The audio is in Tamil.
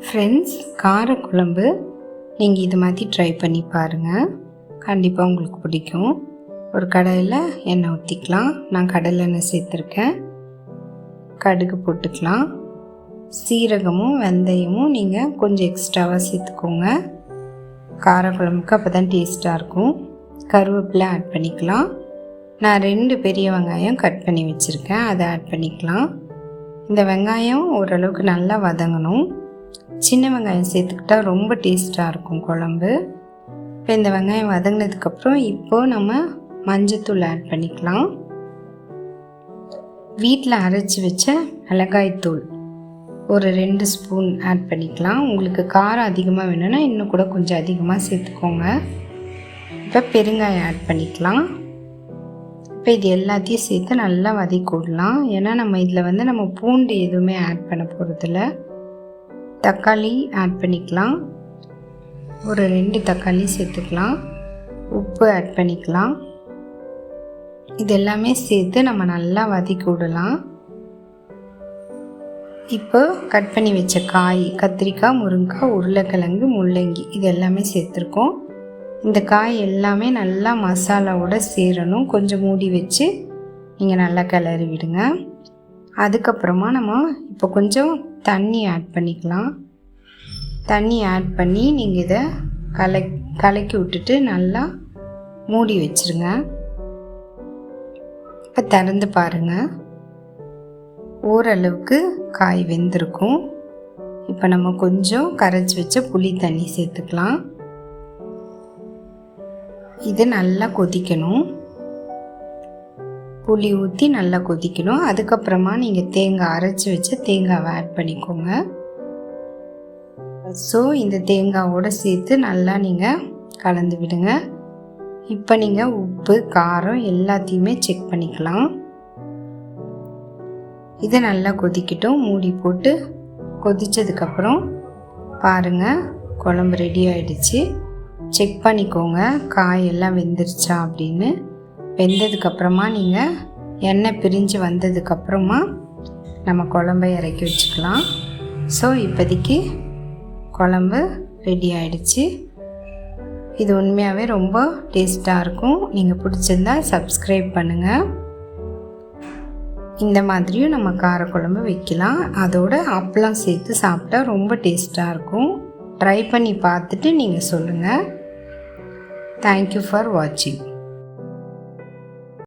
ஃப்ரெண்ட்ஸ், காரக்குழம்பு நீங்கள் இது மாதிரி ட்ரை பண்ணி பாருங்கள். கண்டிப்பாக உங்களுக்கு பிடிக்கும். ஒரு கடாயில் எண்ணெய் ஊற்றிக்கலாம். நான் கடலெண்ணெய் சேர்த்துருக்கேன். கடுகு போட்டுக்கலாம். சீரகமும் வெந்தயமும் நீங்கள் கொஞ்சம் எக்ஸ்ட்ராவாக சேர்த்துக்கோங்க. காரக்குழம்புக்கு அப்போ தான் டேஸ்ட்டாக இருக்கும். கருவேப்பிலை ஆட் பண்ணிக்கலாம். நான் 2 பெரிய வெங்காயம் கட் பண்ணி வச்சுருக்கேன், அதை ஆட் பண்ணிக்கலாம். இந்த வெங்காயம் ஓரளவுக்கு நல்லா வதங்கணும். சின்ன வெங்காயம் சேர்த்துக்கிட்டா ரொம்ப டேஸ்ட்டாக இருக்கும் குழம்பு. இப்போ இந்த வெங்காயம் வதங்கினதுக்கப்புறம் இப்போது நம்ம மஞ்சத்தூள் ஆட் பண்ணிக்கலாம். வீட்டில் அரைச்சி வச்ச மிளகாய்த்தூள் ஒரு 2 ஸ்பூன் ஆட் பண்ணிக்கலாம். உங்களுக்கு காரம் அதிகமாக வேணும்னா இன்னும் கூட கொஞ்சம் அதிகமாக சேர்த்துக்கோங்க. இப்போ பெருங்காயம் ஆட் பண்ணிக்கலாம். இப்போ இது எல்லாத்தையும் சேர்த்து நல்லா வதக்கி விடலாம். ஏன்னா நம்ம இதில் நம்ம பூண்டு எதுவுமே ஆட் பண்ண போகிறதில்ல. தக்காளி ஆட் பண்ணிக்கலாம். ஒரு 2 தக்காளி சேர்த்துக்கலாம். உப்பு ஆட் பண்ணிக்கலாம். இது எல்லாமே சேர்த்து நம்ம நல்லா வதக்கி விடலாம். இப்போ கட் பண்ணி வச்ச காய், கத்திரிக்காய், முருங்கைக்காய், உருளைக்கிழங்கு, முள்ளங்கி இது எல்லாமே சேர்த்துருக்கோம். இந்த காய் எல்லாமே நல்லா மசாலாவோட சேரணும். கொஞ்சம் மூடி வச்சு நீங்கள் நல்லா கிளறி விடுங்க. அதுக்கப்புறமா நம்ம இப்போ கொஞ்சம் தண்ணி ஆட் பண்ணிக்கலாம். தண்ணி ஆட் பண்ணி நீங்கள் இதை கலக்கி விட்டுட்டு நல்லா மூடி வச்சுருங்க. இப்போ திறந்து பாருங்கள், ஓரளவுக்கு காய் வெந்திருக்கும். இப்போ நம்ம கொஞ்சம் கரைச்சி வச்ச புளி தண்ணி சேர்த்துக்கலாம். இது நல்லா கொதிக்கணும். புளி ஊற்றி நல்லா கொதிக்கணும். அதுக்கப்புறமா நீங்கள் தேங்காய் அரைச்சி வச்ச தேங்காவை ஆட் பண்ணிக்கோங்க. ஸோ இந்த தேங்காவோடு சேர்த்து நல்லா நீங்கள் கலந்து விடுங்க. இப்போ நீங்கள் உப்பு காரம் எல்லாத்தையுமே செக் பண்ணிக்கலாம். இது நல்லா கொதிக்கட்டும். மூடி போட்டு கொதித்ததுக்கப்புறம் பாருங்கள், குழம்பு ரெடி ஆகிடுச்சு. செக் பண்ணிக்கோங்க காய் எல்லாம் வெந்துருச்சா அப்படின்னு. வெந்ததுக்கப்புறமா நீங்கள் எண்ணெய் பிரிஞ்சு வந்ததுக்கப்புறமா நம்ம குழம்பை இறக்கி வச்சுக்கலாம். ஸோ இப்போதைக்கு குழம்பு ரெடி ஆகிடுச்சு. இது உண்மையாகவே ரொம்ப டேஸ்ட்டாக இருக்கும். நீங்கள் பிடிச்சிருந்தா சப்ஸ்கிரைப் பண்ணுங்கள். இந்த மாதிரியும் நம்ம காரக்குழம்பு வைக்கலாம். அதோட அப்பளம் சேர்த்து சாப்பிட்டா ரொம்ப டேஸ்ட்டாக இருக்கும். ட்ரை பண்ணி பார்த்துட்டு நீங்கள் சொல்லுங்கள். Thank you for watching.